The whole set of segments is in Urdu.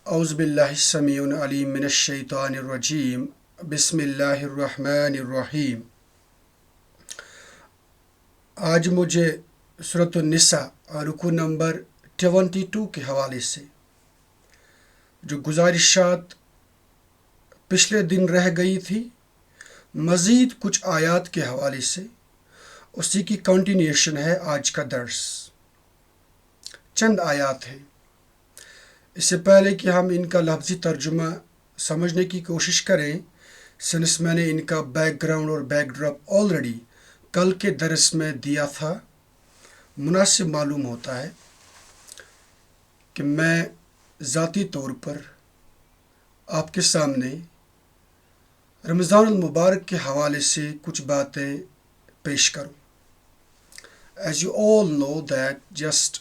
اعوذ باللہ السمیع العلیم من الشیطان الرجیم بسم اللہ الرحمن الرحیم۔ آج مجھے سورت النساء رکوع نمبر 22 کے حوالے سے جو گزارشات پچھلے دن رہ گئی تھی، مزید کچھ آیات کے حوالے سے اسی کی کنٹینیوشن ہے آج کا درس۔ چند آیات ہیں۔ اس سے پہلے کہ ہم ان کا لفظی ترجمہ سمجھنے کی کوشش کریں، سنس میں نے ان کا بیک گراؤنڈ اور بیک ڈراپ آلریڈی کل کے درس میں دیا تھا، مناسب معلوم ہوتا ہے کہ میں ذاتی طور پر آپ کے سامنے رمضان المبارک کے حوالے سے کچھ باتیں پیش کروں۔ As you all know that just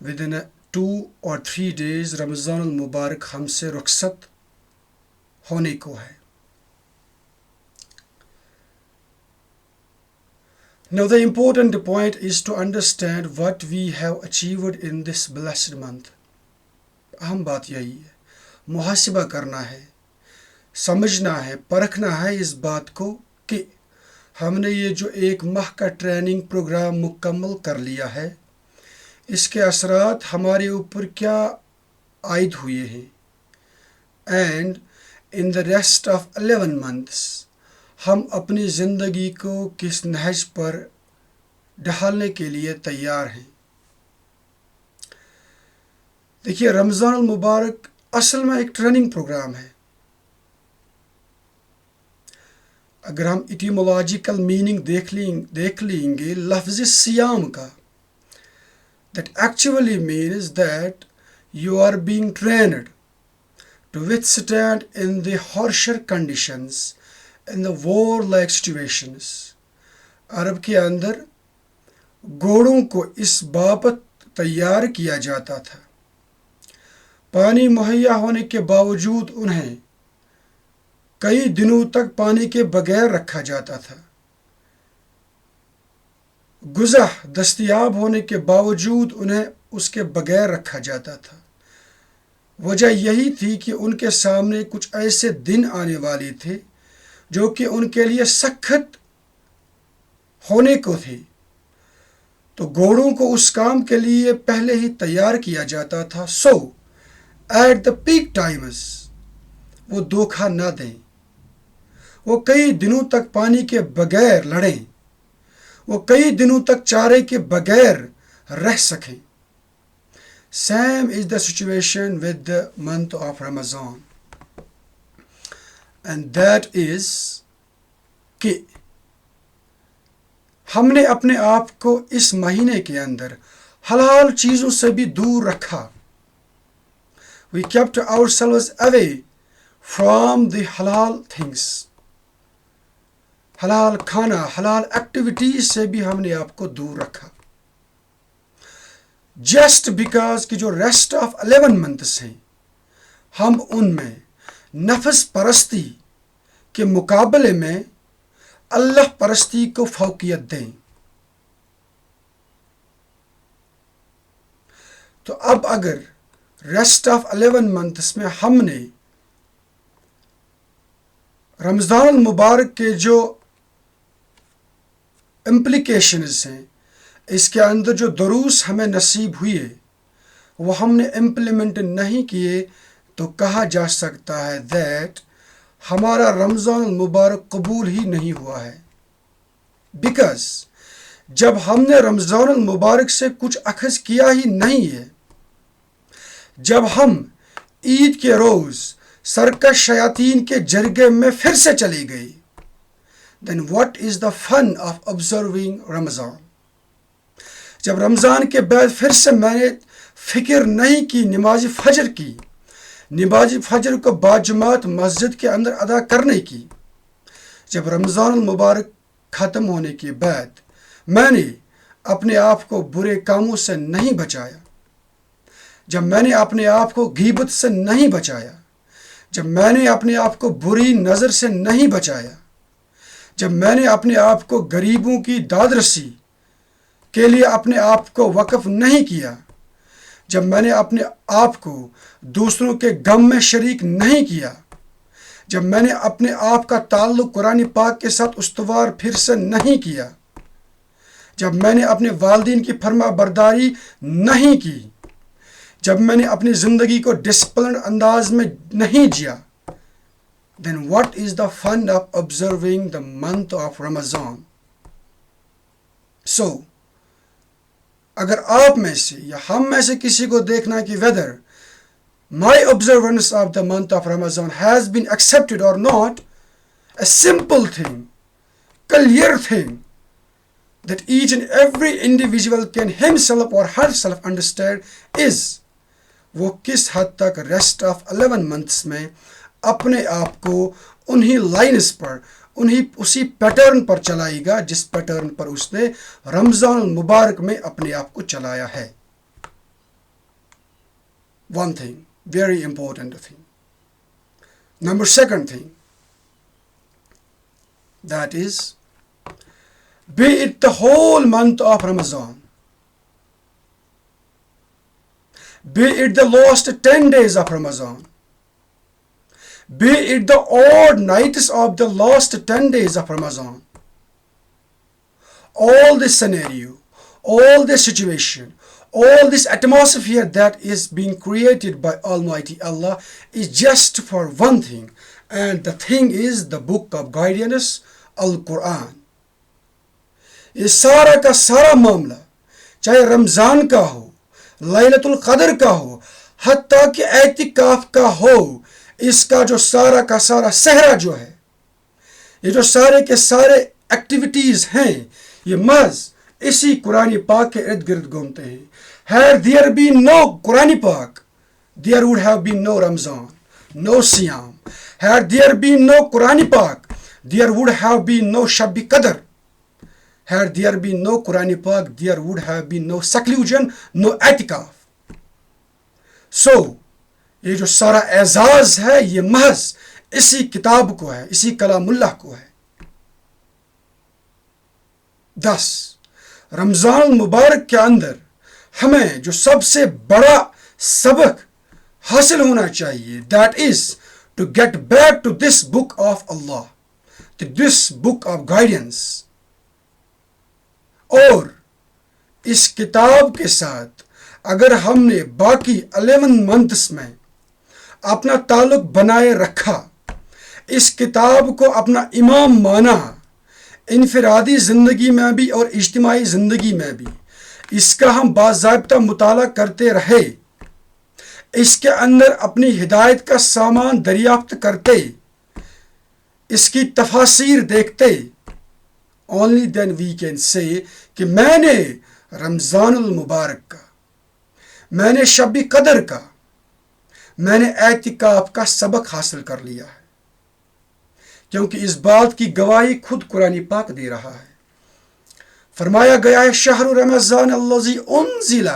within 2 or 3 days رمضان المبارک ہم سے رخصت ہونے کو ہے۔ Now the important point is to understand what we have achieved in this blessed month. اہم بات یہی ہے، محاسبہ کرنا ہے، سمجھنا ہے، پرکھنا ہے اس بات کو کہ ہم نے یہ جو ایک ماہ کا ٹریننگ پروگرام مکمل کر لیا ہے، اس کے اثرات ہمارے اوپر کیا عائد ہوئے ہیں۔ And in the rest of 11 months ہم اپنی زندگی کو کس نہج پر ڈھالنے کے لیے تیار ہیں۔ دیکھیے، رمضان المبارک اصل میں ایک ٹریننگ پروگرام ہے۔ اگر ہم ایٹیمولوجیکل میننگ دیکھ لیں گے لفظ سیام کا، that actually means that you are being trained to withstand in the harsher conditions, in the war-like situations۔ عرب کے اندر گھوڑوں کو اس بابت تیار کیا جاتا تھا، پانی مہیا ہونے کے باوجود انہیں کئی دنوں تک پانی کے بغیر رکھا جاتا تھا، غذا دستیاب ہونے کے باوجود انہیں اس کے بغیر رکھا جاتا تھا۔ وجہ یہی تھی کہ ان کے سامنے کچھ ایسے دن آنے والے تھے جو کہ ان کے لیے سخت ہونے کو تھے، تو گھوڑوں کو اس کام کے لیے پہلے ہی تیار کیا جاتا تھا۔ So at the peak times وہ دھوکہ نہ دیں، وہ کئی دنوں تک پانی کے بغیر لڑیں، وہ کئی دنوں تک چارے کے بغیر رہ سکیں۔ Same is the situation with the month of Ramadan. And that is کہ ہم نے اپنے آپ کو اس مہینے کے اندر حلال چیزوں سے بھی دور رکھا۔ We kept ourselves away from the halal things۔ حلال کھانا، حلال ایکٹیویٹیز سے بھی ہم نے آپ کو دور رکھا۔ جسٹ بیکاز کہ جو ریسٹ آف 11 months ہیں، ہم ان میں نفس پرستی کے مقابلے میں اللہ پرستی کو فوقیت دیں۔ تو اب اگر ریسٹ آف 11 months میں ہم نے رمضان المبارک کے جو امپلیکیشنز ہیں، اس کے اندر جو دروس ہمیں نصیب ہوئے وہ ہم نے امپلیمنٹ نہیں کیے، تو کہا جا سکتا ہے دیٹ ہمارا رمضان المبارک قبول ہی نہیں ہوا ہے۔ بیکاز جب ہم نے رمضان المبارک سے کچھ اخذ کیا ہی نہیں ہے، جب ہم عید کے روز سرکش شیاطین کے جرگے میں پھر سے چلے گئے، then what is the fun of observing Ramadan؟ جب رمضان کے بعد پھر سے میں نے فکر نہیں کی نماز فجر کی، نماز فجر کو باجماعت مسجد کے اندر ادا کرنے کی، جب رمضان المبارک ختم ہونے کے بعد میں نے اپنے آپ کو برے کاموں سے نہیں بچایا، جب میں نے اپنے آپ کو غیبت سے نہیں بچایا، جب میں نے اپنے آپ کو بری نظر سے نہیں بچایا، جب میں نے اپنے آپ کو غریبوں کی داد رسی کے لیے اپنے آپ کو وقف نہیں کیا، جب میں نے اپنے آپ کو دوسروں کے غم میں شریک نہیں کیا، جب میں نے اپنے آپ کا تعلق قرآن پاک کے ساتھ استوار پھر سے نہیں کیا، جب میں نے اپنے والدین کی فرما برداری نہیں کی، جب میں نے اپنی زندگی کو ڈسپلنڈ انداز میں نہیں جیا، then what is the fun of observing the month of Ramadan? So, اگر آپ میں سے یا ہم میں سے کسی کو دیکھنا کہ whether my observance of the month of Ramadan has been accepted or not, a simple thing, clear thing that each and every individual can himself or herself understand is وہ کس حد تک ریسٹ آف 11 months میں اپنے آپ کو انہی لائنز پر اسی پیٹرن پر چلائے گا جس پیٹرن پر اس نے رمضان المبارک میں اپنے آپ کو چلایا ہے. One thing, very important thing. Number second thing, that is, be it the whole month of Ramadan, be it the last 10 days of Ramadan, be it the odd nights of the last 10 days of Ramadan, all this scenario, all this situation, all this atmosphere that is being created by Almighty Allah is just for one thing, and the thing is the book of guidance, القرآن. یہ سارا کا سارا معاملہ چاہے رمضان کا ہو، لیلۃ القدر کا ہو، حتیٰ کہ اعتکاف کا ہو، اس کا جو سارا کا سارا صحرا جو ہے، یہ جو سارے کے سارے ایکٹیویٹیز ہیں، یہ محض اسی قرآن پاک کے ارد گرد گھومتے ہیں. Had there been no قرآن پاک, there would have been no Ramzan, no Siyam. Had there been no قرآن پاک, there would have been no Shab Qadr. Had there been no قرآن پاک, there would have been no seclusion, no اعتکاف. So, یہ جو سارا اعزاز ہے یہ محض اسی کتاب کو ہے، اسی کلام اللہ کو ہے. 10 رمضان المبارک کے اندر ہمیں جو سب سے بڑا سبق حاصل ہونا چاہیے، that is to get back to this book of Allah, to this book of guidance. اور اس کتاب کے ساتھ اگر ہم نے باقی 11 months میں اپنا تعلق بنائے رکھا، اس کتاب کو اپنا امام مانا، انفرادی زندگی میں بھی اور اجتماعی زندگی میں بھی اس کا ہم باضابطہ مطالعہ کرتے رہے، اس کے اندر اپنی ہدایت کا سامان دریافت کرتے، اس کی تفاسیر دیکھتے، only then we can say کہ میں نے رمضان المبارک کا، میں نے شب قدر کا، میں نے اعتکاف کا سبق حاصل کر لیا ہے. کیونکہ اس بات کی گواہی خود قرآن پاک دے رہا ہے. فرمایا گیا ہے شہر رمضان الذی انزل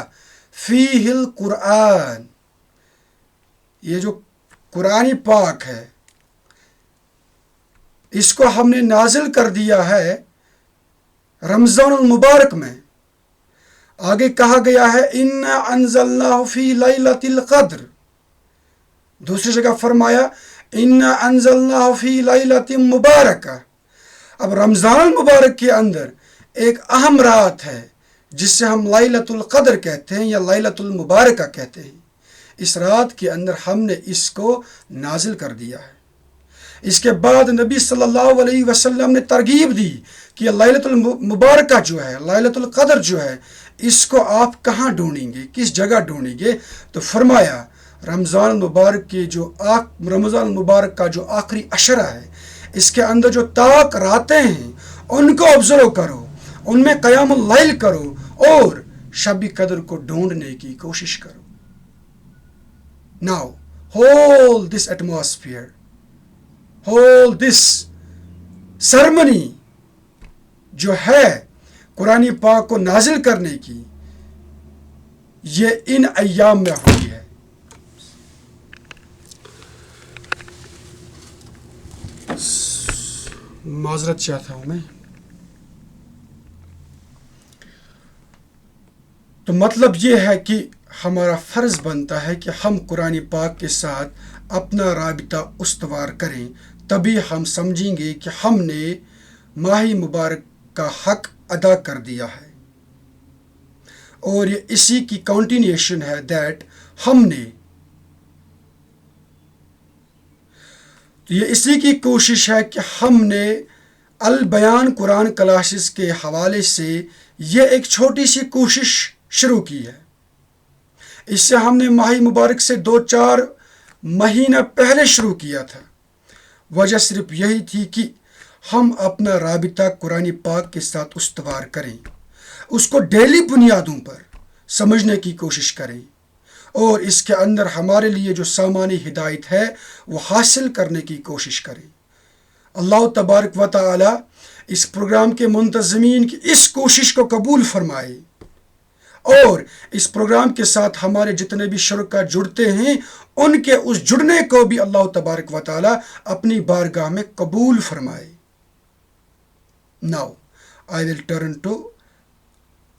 فیہ القرآن. یہ جو قرآن پاک ہے اس کو ہم نے نازل کر دیا ہے رمضان المبارک میں. آگے کہا گیا ہے انا انزلناہ فی لیلۃ القدر. دوسری جگہ فرمایا انا انزلناہ فی لیلۃ مبارکہ. اب رمضان المبارک کے اندر ایک اہم رات ہے جس سے ہم لیلۃ القدر کہتے ہیں یا لیلۃ المبارکہ کہتے ہیں. اس رات کے اندر ہم نے اس کو نازل کر دیا ہے. اس کے بعد نبی صلی اللہ علیہ وسلم نے ترغیب دی کہ لیلۃ المبارکہ جو ہے، لیلۃ القدر جو ہے، اس کو آپ کہاں ڈھونڈیں گے، کس جگہ ڈھونڈیں گے؟ تو فرمایا رمضان المبارک کا جو آخری عشرہ ہے، اس کے اندر جو طاق راتیں ہیں ان کو آبزرو کرو، ان میں قیام اللیل کرو اور شب قدر کو ڈھونڈنے کی کوشش کرو. Now, hold this atmosphere, hold this ceremony جو ہے قرآن پاک کو نازل کرنے کی، یہ ان ایام میں ہوئی ہے. معذرت چاہتا ہوں میں. تو مطلب یہ ہے کہ ہمارا فرض بنتا ہے کہ ہم قرآن پاک کے ساتھ اپنا رابطہ استوار کریں، تبھی ہم سمجھیں گے کہ ہم نے ماہ مبارک کا حق ادا کر دیا ہے۔ اور یہ اسی کی کنٹینیوشن ہے دیٹ یہ اسی کی کوشش ہے کہ ہم نے البیان قرآن کلاسز کے حوالے سے یہ ایک چھوٹی سی کوشش شروع کی ہے۔ اس سے ہم نے ماہ مبارک سے 2-4 مہینہ پہلے شروع کیا تھا۔ وجہ صرف یہی تھی کہ ہم اپنا رابطہ قرآن پاک کے ساتھ استوار کریں، اس کو ڈیلی بنیادوں پر سمجھنے کی کوشش کریں، اور اس کے اندر ہمارے لیے جو سامانی ہدایت ہے وہ حاصل کرنے کی کوشش کریں۔ اللہ تبارک و تعالی اس پروگرام کے منتظمین کی اس کوشش کو قبول فرمائے، اور اس پروگرام کے ساتھ ہمارے جتنے بھی شرکا جڑتے ہیں ان کے اس جڑنے کو بھی اللہ تبارک و تعالی اپنی بارگاہ میں قبول فرمائے۔ Now I will turn to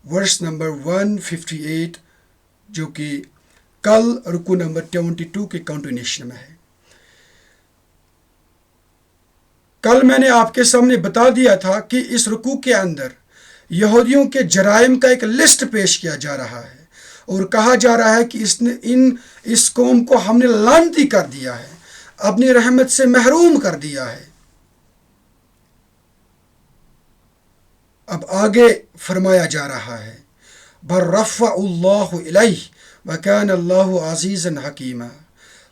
verse number 158 جو کہ کل رکوع نمبر 22 کے کنٹینیوشن میں ہے۔ کل میں نے آپ کے سامنے بتا دیا تھا کہ اس رکوع کے اندر یہودیوں کے جرائم کا ایک لسٹ پیش کیا جا رہا ہے، اور کہا جا رہا ہے کہ اس قوم کو ہم نے لعنتی کر دیا ہے، اپنی رحمت سے محروم کر دیا ہے۔ اب آگے فرمایا جا رہا ہے بر رفع اللہ الیہ وکان اللہ عزیزا حکیما۔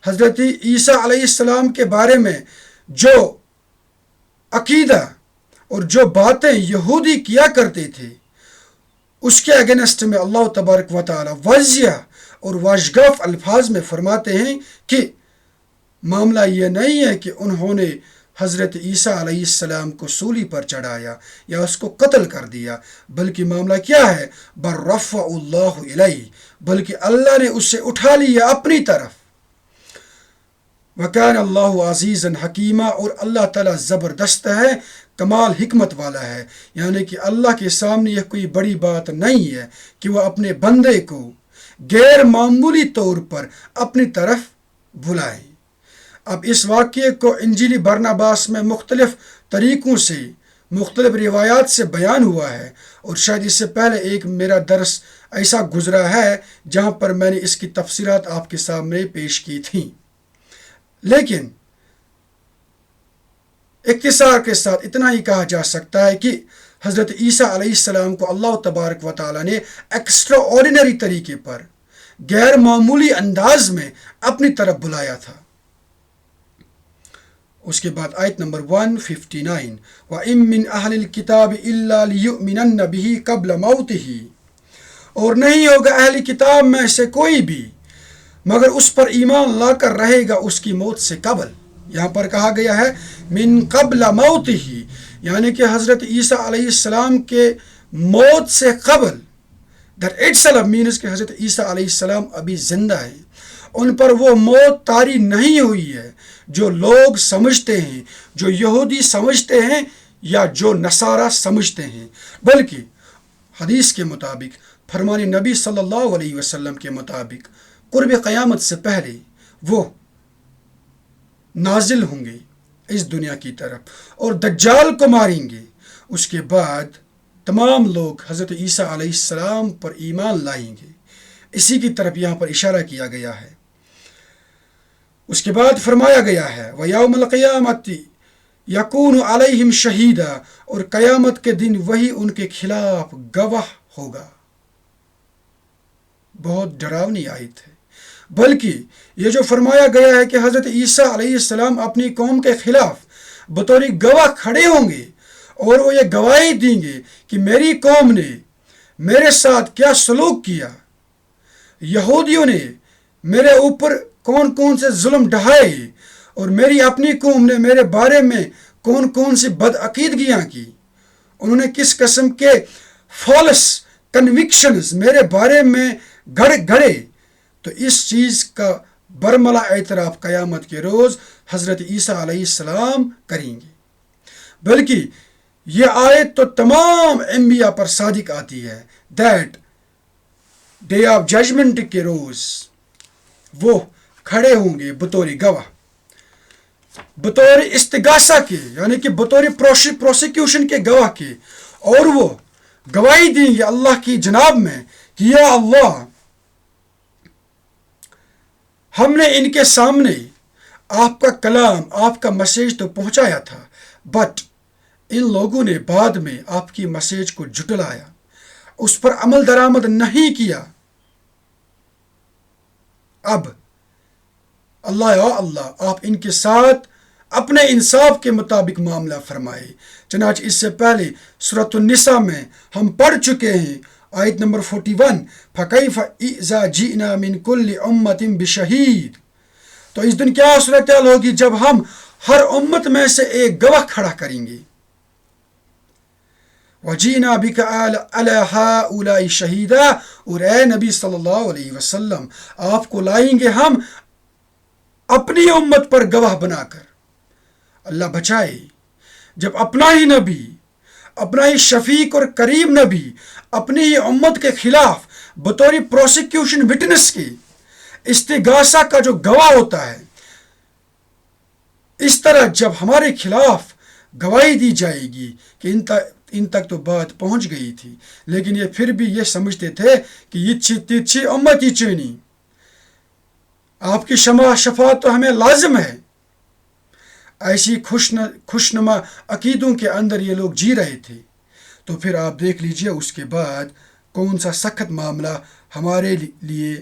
حضرت عیسیٰ علیہ السلام کے بارے میں جو عقیدہ اور جو باتیں یہودی کیا کرتے تھے اس کے اگینسٹ میں اللہ تبارک و تعالی واضح اور واشگاف الفاظ میں فرماتے ہیں کہ معاملہ یہ نہیں ہے کہ انہوں نے حضرت عیسیٰ علیہ السلام کو سولی پر چڑھایا یا اس کو قتل کر دیا، بلکہ معاملہ کیا ہے بر رفع اللہ الیہ، بلکہ اللہ نے اس سے اٹھا لیا اپنی طرف۔ وکان اللہ عزیزا حکیما، اور اللہ تعالیٰ زبردست ہے، کمال حکمت والا ہے، یعنی کہ اللہ کے سامنے یہ کوئی بڑی بات نہیں ہے کہ وہ اپنے بندے کو غیر معمولی طور پر اپنی طرف بلائے۔ اب اس واقعے کو انجیلی برناباس میں مختلف طریقوں سے مختلف روایات سے بیان ہوا ہے، اور شاید اس سے پہلے ایک میرا درس ایسا گزرا ہے جہاں پر میں نے اس کی تفسیرات آپ کے سامنے پیش کی تھیں، لیکن اختصار کے ساتھ اتنا ہی کہا جا سکتا ہے کہ حضرت عیسیٰ علیہ السلام کو اللہ تبارک و تعالی نے ایکسٹرا آرڈینری طریقے پر غیر معمولی انداز میں اپنی طرف بلایا تھا۔ اس کے بعد آیت نمبر 159 وَإِن مِّنْ أَهْلِ الْكِتَابِ إِلَّا لِيُؤْمِنَنَّ بِهِ قَبْلَ مَوْتِهِ، اور نہیں ہوگا اہل کتاب میں سے کوئی بھی مگر اس پر ایمان لا کر رہے گا اس کی موت سے قبل۔ یہاں پر کہا گیا ہے من قبل موتہ، یعنی کہ حضرت عیسیٰ علیہ السلام کے موت سے قبل۔ that itself means کہ حضرت عیسیٰ علیہ السلام ابھی زندہ ہیں، ان پر وہ موت طاری نہیں ہوئی ہے جو لوگ سمجھتے ہیں، جو یہودی سمجھتے ہیں یا جو نصارہ سمجھتے ہیں، بلکہ حدیث کے مطابق، فرمان نبی صلی اللہ علیہ وسلم کے مطابق قرب قیامت سے پہلے وہ نازل ہوں گے اس دنیا کی طرف اور دجال کو ماریں گے۔ اس کے بعد تمام لوگ حضرت عیسیٰ علیہ السلام پر ایمان لائیں گے۔ اسی کی طرف یہاں پر اشارہ کیا گیا ہے۔ اس کے بعد فرمایا گیا ہے وَيَوْمَ الْقِيَامَةِ يَكُونُ عَلَيْهِمْ شَهِيدًا، اور قیامت کے دن وہی ان کے خلاف گواہ ہوگا۔ بہت ڈراؤنی آیت ہے، بلکہ یہ جو فرمایا گیا ہے کہ حضرت عیسیٰ علیہ السلام اپنی قوم کے خلاف بطور گواہ کھڑے ہوں گے، اور وہ یہ گواہی دیں گے کہ میری قوم نے میرے ساتھ کیا سلوک کیا، یہودیوں نے میرے اوپر کون کون سے ظلم ڈھائے، اور میری اپنی قوم نے میرے بارے میں کون کون سی بدعقیدگیاں کی، انہوں نے کس قسم کے فالس کنوکشنز میرے بارے میں گھڑے۔ تو اس چیز کا برملا اعتراف قیامت کے روز حضرت عیسیٰ علیہ السلام کریں گے۔ بلکہ یہ آیت تو تمام انبیاء پر صادق آتی ہے، دیٹ ڈے آف ججمنٹ کے روز وہ کھڑے ہوں گے بطور گواہ، بطور استغاثہ کے، یعنی کہ بطور پروسیکیوشن کے گواہ کے، اور وہ گواہی دیں گے اللہ کی جناب میں کہ یا اللہ، ہم نے ان کے سامنے آپ کا کلام، آپ کا میسیج تو پہنچایا تھا، بٹ ان لوگوں نے بعد میں آپ کی میسیج کو جھٹلایا، اس پر عمل درآمد نہیں کیا۔ اب اللہ یا اللہ آپ ان کے ساتھ اپنے انصاف کے مطابق معاملہ فرمائے۔ چنانچہ اس سے پہلے سورت النساء میں ہم پڑھ چکے ہیں آیت نمبر 41، فَكَيْفَ إِذَا جِئْنَا مِنْ كُلِّ أُمَّةٍ بِشَهِيدٍ۔ تو اس دن کیا صورتحال ہوگی جب ہم ہر امت میں سے ایک گواہ کھڑا کریں گے۔ وَجِئْنَا بِكَ عَلَى هَؤُلَاءِ شَهِيدًا، اور اے نبی صلی اللہ علیہ وسلم آپ کو لائیں گے ہم اپنی امت پر گواہ بنا کر۔ اللہ بچائے جب اپنا ہی نبی، اپنا ہی شفیق اور کریم نبی اپنی ہی امت کے خلاف بطور پروسیکیوشن وٹنس کے، استغاثہ کا جو گواہ ہوتا ہے، اس طرح جب ہمارے خلاف گواہی دی جائے گی کہ ان تک تو بات پہنچ گئی تھی، لیکن یہ پھر بھی یہ سمجھتے تھے کہ یہ تیچھی امت ہی چینی، آپ کی شفاعت تو ہمیں لازم ہے۔ ایسی خوشنما عقیدوں کے اندر یہ لوگ جی رہے تھے۔ تو پھر آپ دیکھ لیجئے اس کے بعد کون سا سخت معاملہ ہمارے لیے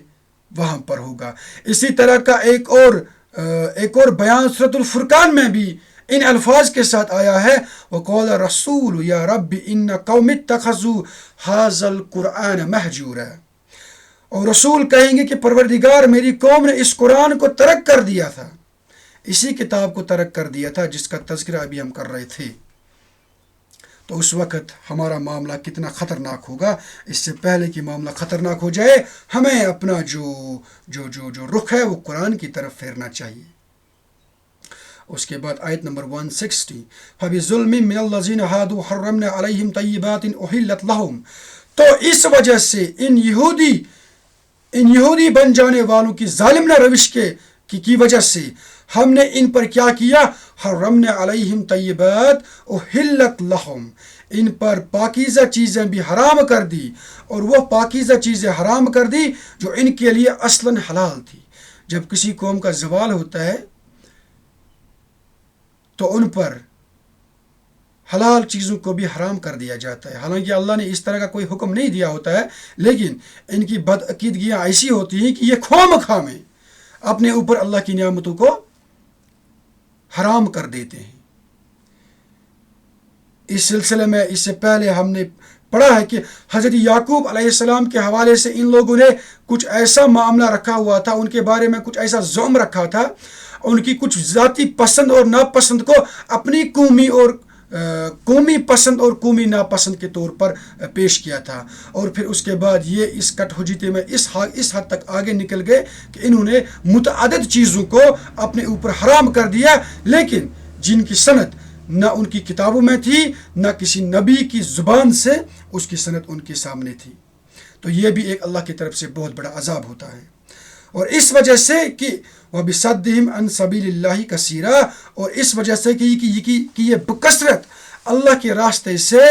وہاں پر ہوگا۔ اسی طرح کا ایک اور بیان سورۃ الفرقان میں بھی ان الفاظ کے ساتھ آیا ہے، وَقَالَ الرَّسُولُ يَا رَبِّ إِنَّ قَوْمِ اتَّخَذُوا هَٰذَا الْقُرْآنَ مَهْجُورًا، اور رسول کہیں گے کہ پروردگار میری قوم نے اس قرآن کو ترک کر دیا تھا، اسی کتاب کو ترک کر دیا تھا جس کا تذکرہ ابھی ہم کر رہے تھے۔ تو اس وقت ہمارا معاملہ کتنا خطرناک ہوگا۔ اس سے پہلے کہ معاملہ خطرناک ہو جائے، ہمیں اپنا جو رخ ہے وہ قرآن کی طرف پھیرنا چاہیے۔ اس کے بعد آیت نمبر 160، فَبِظُلْمٍ مِّنَ الَّذِينَ هَادُوا حَرَّمْنَا عَلَيْهِمْ طَيِّبَاتٍ أُحِلَّتْ لَهُمْ، تو اس وجہ سے ان یہودی بن جانے والوں کی ظالمانہ روش کی وجہ سے ہم نے ان پر کیا کیا، حرمنا علیہم طیبات احلت لہم، ان پر پاکیزہ چیزیں بھی حرام کر دی، اور وہ پاکیزہ چیزیں حرام کر دی جو ان کے لیے اصلاً حلال تھی۔ جب کسی قوم کا زوال ہوتا ہے تو ان پر حلال چیزوں کو بھی حرام کر دیا جاتا ہے، حالانکہ اللہ نے اس طرح کا کوئی حکم نہیں دیا ہوتا ہے، لیکن ان کی بدعقیدگیاں ایسی ہوتی ہیں کہ یہ خواہ مخواہ میں اپنے اوپر اللہ کی نعمتوں کو حرام کر دیتے ہیں۔ اس سلسلے میں اس سے پہلے ہم نے پڑھا ہے کہ حضرت یعقوب علیہ السلام کے حوالے سے ان لوگوں نے کچھ ایسا معاملہ رکھا ہوا تھا، ان کے بارے میں کچھ ایسا زعم رکھا تھا، ان کی کچھ ذاتی پسند اور ناپسند کو اپنی قومی پسند اور قومی ناپسند کے طور پر پیش کیا تھا، اور پھر اس کے بعد یہ اس کٹ حجیتے میں اس حد تک آگے نکل گئے کہ انہوں نے متعدد چیزوں کو اپنے اوپر حرام کر دیا، لیکن جن کی سند نہ ان کی کتابوں میں تھی، نہ کسی نبی کی زبان سے اس کی سند ان کے سامنے تھی۔ تو یہ بھی ایک اللہ کی طرف سے بہت بڑا عذاب ہوتا ہے، اور اس وجہ سے کہ وَبِصَدِّهِمْ عَنْ سَبِيلِ اللَّهِ كَثِيرًا، اور اس وجہ سے کہ یہ بکثرت اللہ کے راستے سے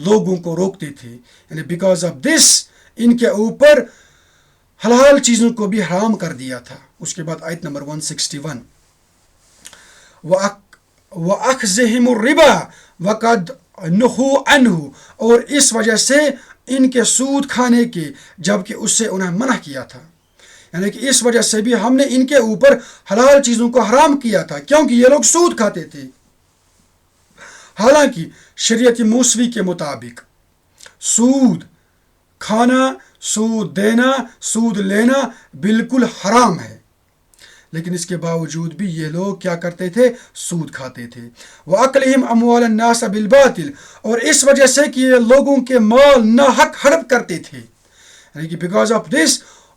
لوگوں کو روکتے تھے، یعنی بیکاز آف دس ان کے اوپر حلال چیزوں کو بھی حرام کر دیا تھا۔ اس کے بعد آیت نمبر 161، وَأَخْذِهِمُ الرِّبَا وَقَدْ نُهُوا عَنْهُ، اور اس وجہ سے ان کے سود کھانے کے جبکہ اس سے انہیں منع کیا تھا، یعنی کہ اس وجہ سے بھی ہم نے ان کے اوپر حلال چیزوں کو حرام کیا تھا، کیونکہ یہ لوگ سود کھاتے تھے۔ حالانکہ شریعت موسوی کے مطابق سود کھانا، سود دینا، سود لینا بالکل حرام ہے، لیکن اس کے باوجود بھی یہ لوگ کیا کرتے تھے، سود کھاتے تھے۔ وَأَكْلِهِمْ أَمْوَالَ النَّاسَ بِالْبَاطِلِ، اور اس وجہ سے کہ یہ لوگوں کے مال ناحق ہڑپ کرتے تھے، یعنی کہ بیکاز آف دس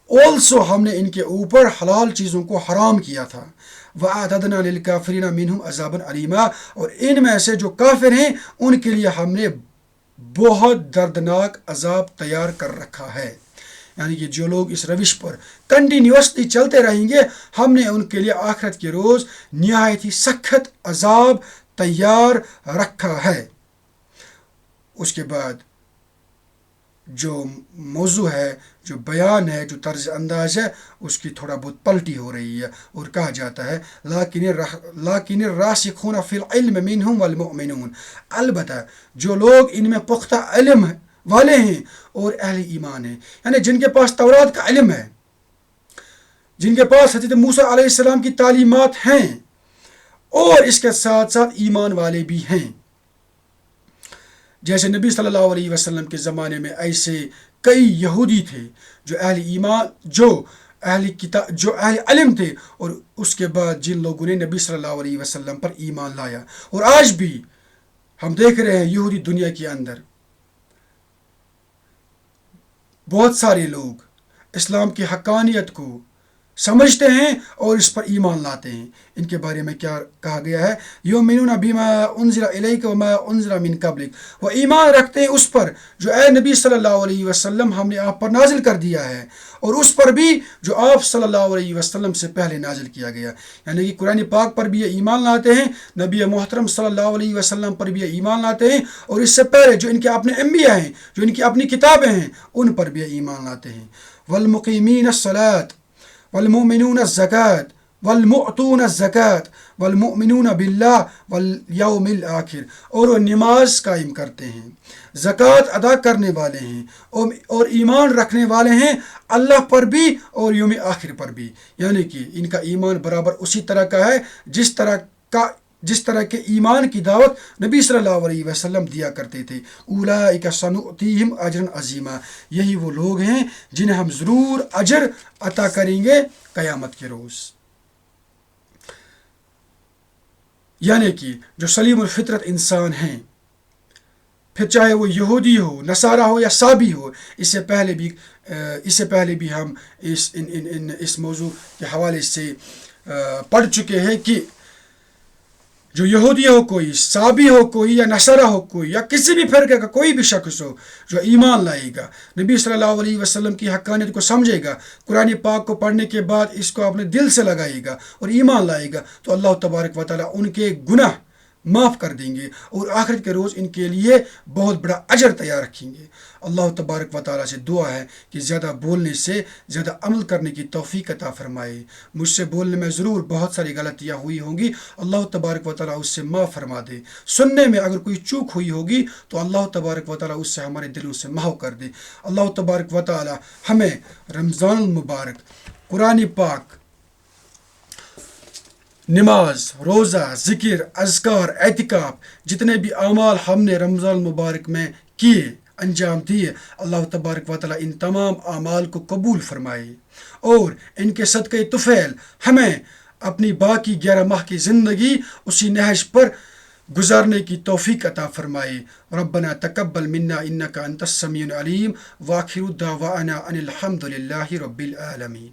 آلسو ہم نے ان کے اوپر حلال چیزوں کو حرام کیا تھا۔ وَأَعْتَدْنَا لِلْكَافِرِينَ مِنْهُمْ عَذَابًا أَلِيمًا، اور ان میں سے جو کافر ہیں ان کے لیے ہم نے بہت دردناک عذاب تیار کر رکھا ہے، یعنی کہ جو لوگ اس روش پر کنٹینیوسلی چلتے رہیں گے، ہم نے ان کے لیے آخرت کے روز نہایت ہی سخت عذاب تیار رکھا ہے۔ اس کے بعد جو موضوع ہے، جو بیان ہے، جو طرز انداز ہے، اس کی تھوڑا بہت پلٹی ہو رہی ہے، اور کہا جاتا ہے لیکن الراسخون فی العلم منہم والمؤمنون، البتہ جو لوگ ان میں پختہ علم والے ہیں اور اہل ایمان ہیں، یعنی جن کے پاس تورات کا علم ہے، جن کے پاس حضرت موسیٰ علیہ السلام کی تعلیمات ہیں، اور اس کے ساتھ ساتھ ایمان والے بھی ہیں۔ جیسے نبی صلی اللہ علیہ وسلم کے زمانے میں ایسے کئی یہودی تھے جو اہل ایمان، جو اہل علم تھے، اور اس کے بعد جن لوگوں نے نبی صلی اللہ علیہ وسلم پر ایمان لایا۔ اور آج بھی ہم دیکھ رہے ہیں یہودی دنیا کے اندر بہت سارے لوگ اسلام کی حقانیت کو سمجھتے ہیں اور اس پر ایمان لاتے ہیں۔ ان کے بارے میں کیا کہا گیا ہے؟ یؤمنون بما انزل الیک وما انزل من قبلک، وہ ایمان رکھتے ہیں اس پر جو اے نبی صلی اللہ علیہ وسلم ہم نے آپ پر نازل کر دیا ہے، اور اس پر بھی جو آپ صلی اللہ علیہ وسلم سے پہلے نازل کیا گیا، یعنی کہ قرآن پاک پر بھی یہ ایمان لاتے ہیں، نبی محترم صلی اللہ علیہ وسلم پر بھی یہ ایمان لاتے ہیں، اور اس سے پہلے جو ان کے اپنے انبیاء ہیں، جو ان کی اپنی کتابیں ہیں، ان پر بھی یہ ایمان لاتے ہیں۔ والمقیمین الصلاۃ والمؤمنون الزکاۃ والمؤتون الزکاۃ والمؤمنون باللہ والیوم الآخر، اور وہ نماز قائم کرتے ہیں، زکوٰۃ ادا کرنے والے ہیں، اور ایمان رکھنے والے ہیں اللہ پر بھی اور یوم آخر پر بھی، یعنی کہ ان کا ایمان برابر اسی طرح کا ہے جس طرح کے ایمان کی دعوت نبی صلی اللہ علیہ وسلم دیا کرتے تھے۔ اولئک سنؤتیہم اجرا عظیما، یہی وہ لوگ ہیں جنہیں ہم ضرور اجر عطا کریں گے قیامت کے روز۔ یعنی کہ جو سلیم الفطرت انسان ہیں، پھر چاہے وہ یہودی ہو، نصارہ ہو یا سابی ہو، اس سے پہلے بھی ہم اس موضوع کے حوالے سے پڑھ چکے ہیں کہ جو یہودی ہو کوئی، سابی ہو کوئی، یا نصارہ ہو کوئی، یا کسی بھی فرقے کا کوئی بھی شخص ہو، جو ایمان لائے گا، نبی صلی اللہ علیہ وسلم کی حقانیت کو سمجھے گا، قرآن پاک کو پڑھنے کے بعد اس کو اپنے دل سے لگائے گا اور ایمان لائے گا، تو اللہ تبارک و تعالیٰ ان کے گناہ معاف کر دیں گے، اور آخرت کے روز ان کے لیے بہت بڑا اجر تیار رکھیں گے۔ اللہ تبارک و تعالیٰ سے دعا ہے کہ زیادہ بولنے سے زیادہ عمل کرنے کی توفیق عطا فرمائے۔ مجھ سے بولنے میں ضرور بہت ساری غلطیاں ہوئی ہوں گی، اللہ تبارک و تعالیٰ اس سے معاف فرما دے۔ سننے میں اگر کوئی چوک ہوئی ہوگی تو اللہ تبارک و تعالیٰ اس سے ہمارے دلوں سے محو کر دے۔ اللہ تبارک و تعالیٰ ہمیں رمضان المبارک، قرآن پاک، نماز، روزہ، ذکر، اذکار، اعتکاف، جتنے بھی اعمال ہم نے رمضان المبارک میں کیے، انجام دیے، اللہ تبارک و تعالیٰ ان تمام اعمال کو قبول فرمائے، اور ان کے صدقے طفیل ہمیں اپنی باقی 11 ماہ کی زندگی اسی نہج پر گزارنے کی توفیق عطا فرمائے۔ ربنا تقبل منا انک انت السمیع العلیم، وآخر دعوانا ان الحمد للہ رب العالمین۔